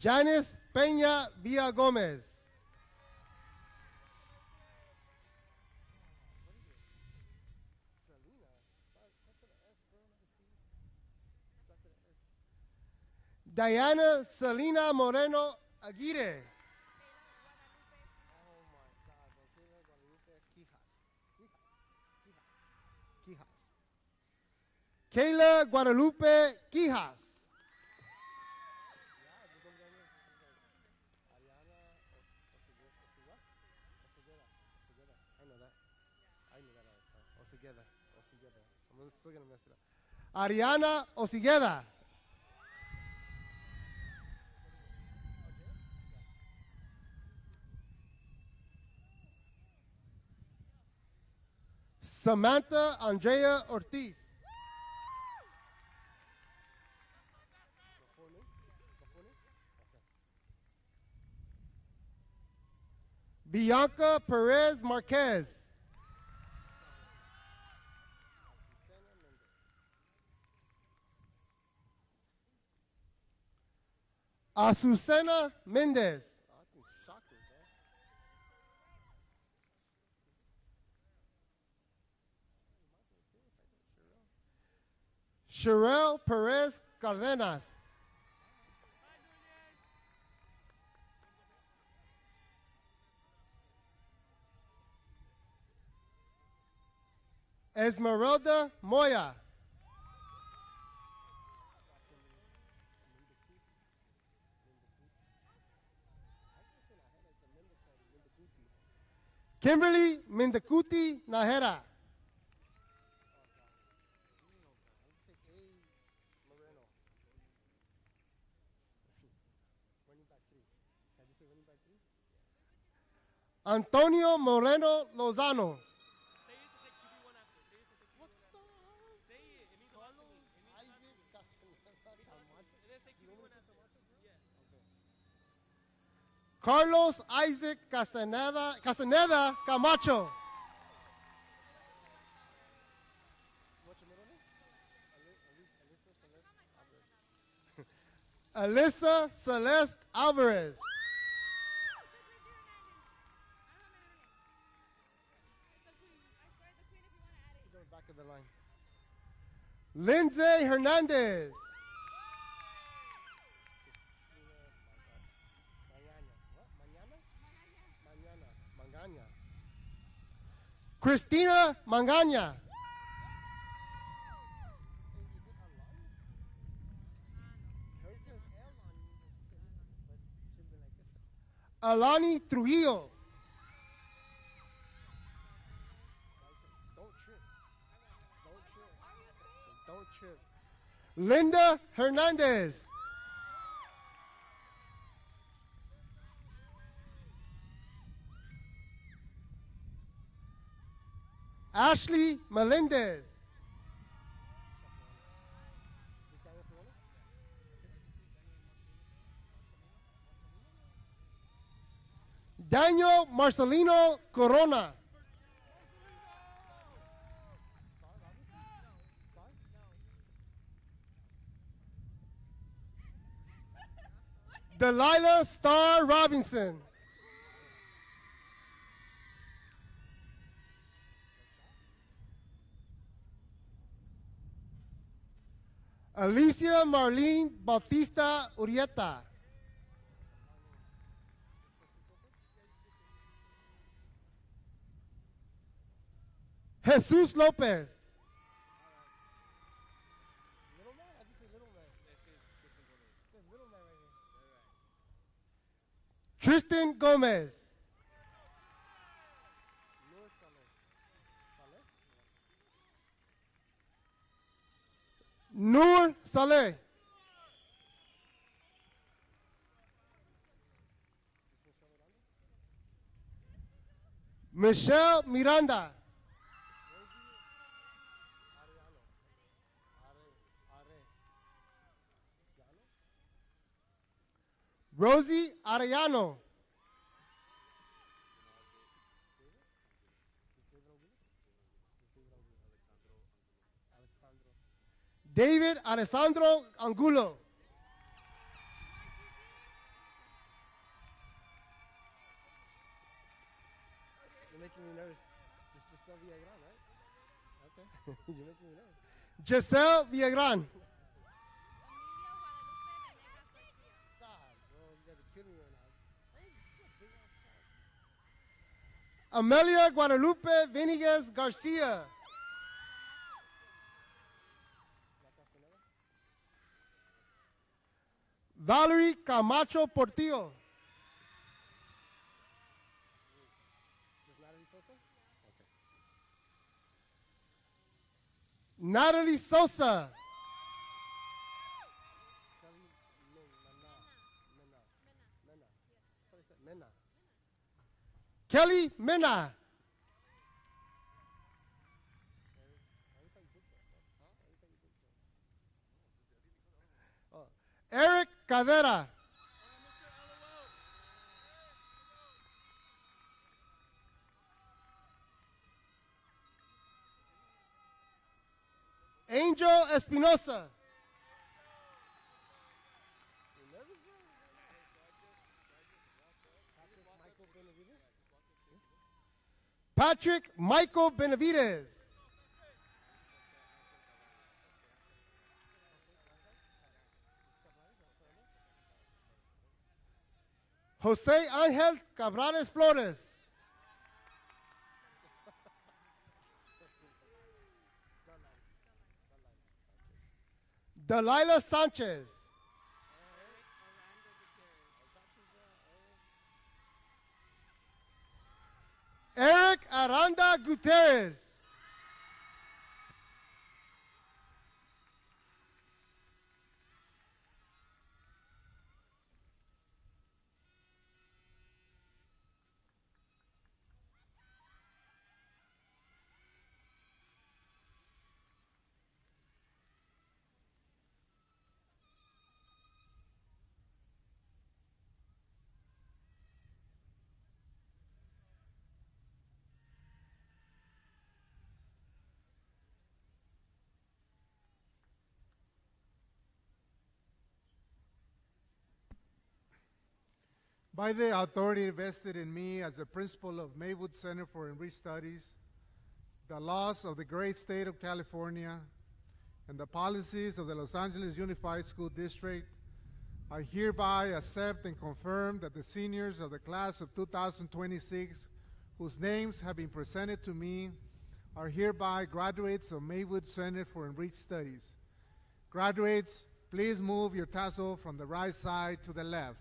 Janice Peña Villa Gómez. Diana Selena Moreno Aguirre. Kayla Guadalupe Quijas. I'm still gonna mess it up. Ariana Osigueda. Samantha Andrea Ortiz. Bianca Perez Marquez. Azucena Mendez. Sherelle Perez Cardenas. Esmeralda Moya. Kimberly Mendacuti Nahera. Antonio Moreno Lozano. Carlos Isaac Castaneda Camacho. Alyssa Celeste Alvarez. Back of the line. Lindsay Hernandez. Cristina Mangaña. Alani Trujillo. Don't trip. Linda Hernandez. Ashley Melendez. Daniel Marcelino Corona. Delilah Starr Robinson. Alicia Marlene Bautista Urieta. Jesus Lopez. Tristan Gomez. Noor Saleh. Michelle Miranda. Rosie Arellano. David Alessandro Angulo. You're making me nervous. Just Giselle Villagran, right? Okay. You're making me nervous. Giselle Villagran. Amelia Guadalupe Venegas Garcia. Valerie Camacho Portillo. Natalie Sosa. Kelly Mena. Eric Cadera. Angel Espinosa. Patrick Michael Benavides. Jose Angel Cabrales Flores. Delilah Sanchez. Eric Aranda Gutierrez. By the authority vested in me as the principal of Maywood Center for Enriched Studies, the laws of the great state of California, and the policies of the Los Angeles Unified School District, I hereby accept and confirm that the seniors of the class of 2026 whose names have been presented to me are hereby graduates of Maywood Center for Enriched Studies. Graduates, please move your tassel from the right side to the left.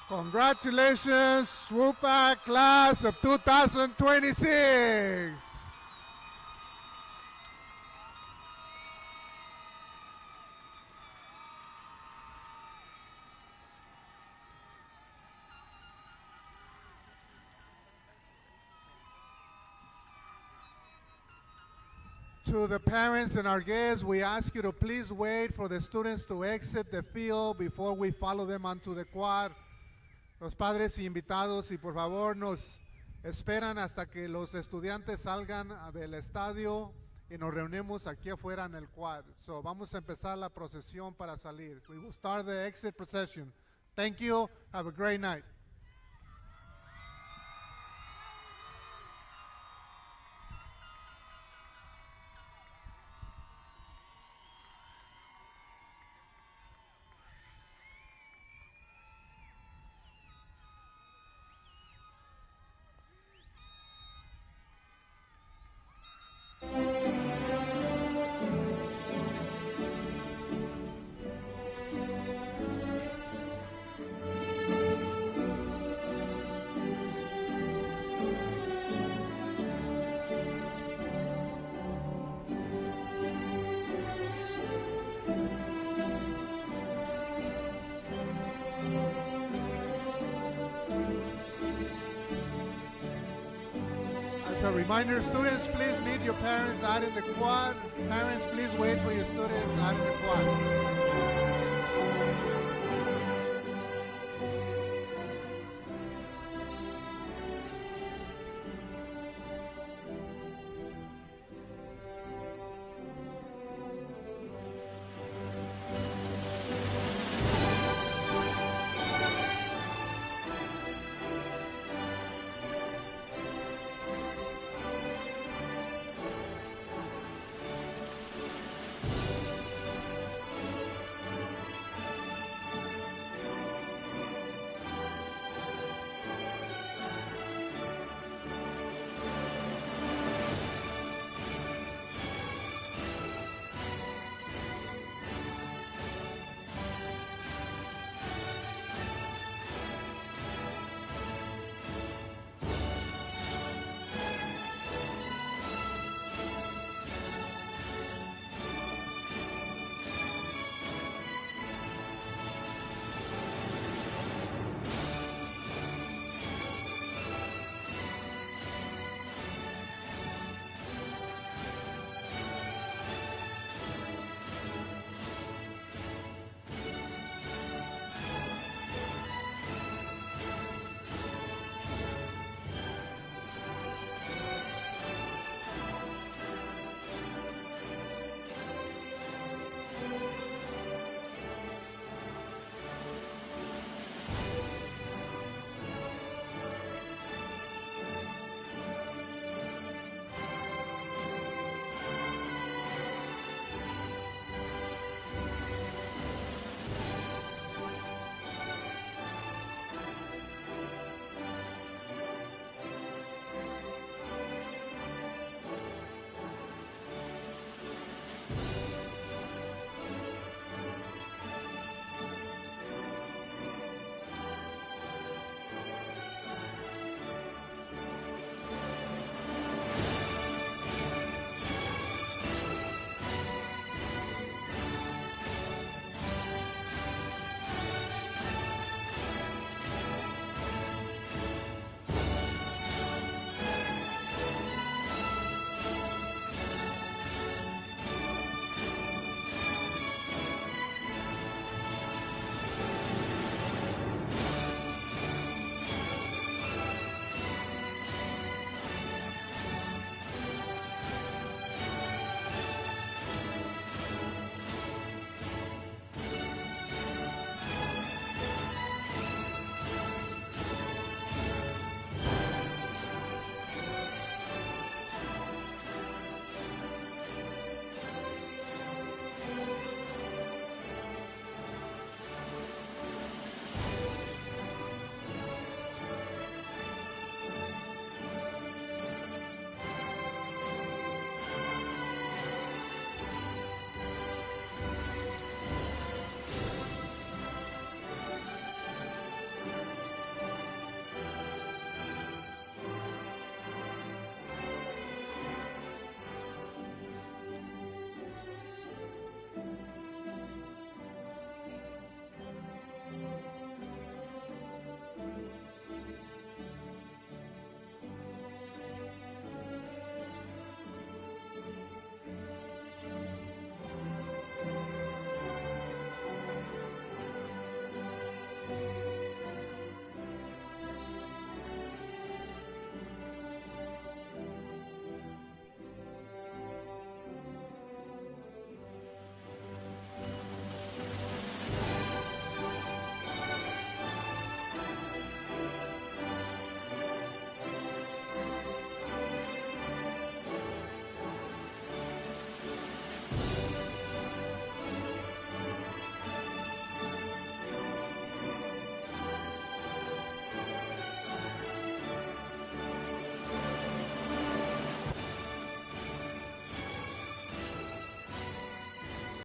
Congratulations, SWPAC class of 2026. To the parents and our guests, we ask you to please wait for the students to exit the field before we follow them onto the quad. Los padres y invitados, y por favor nos esperan hasta que los estudiantes salgan del estadio y nos reunimos aquí afuera en el quad. So vamos a empezar la procesión para salir. We will start the exit procession. Thank you. Have a great night. As a reminder, students, please meet your parents out in the quad. Parents, please wait for your students out in the quad.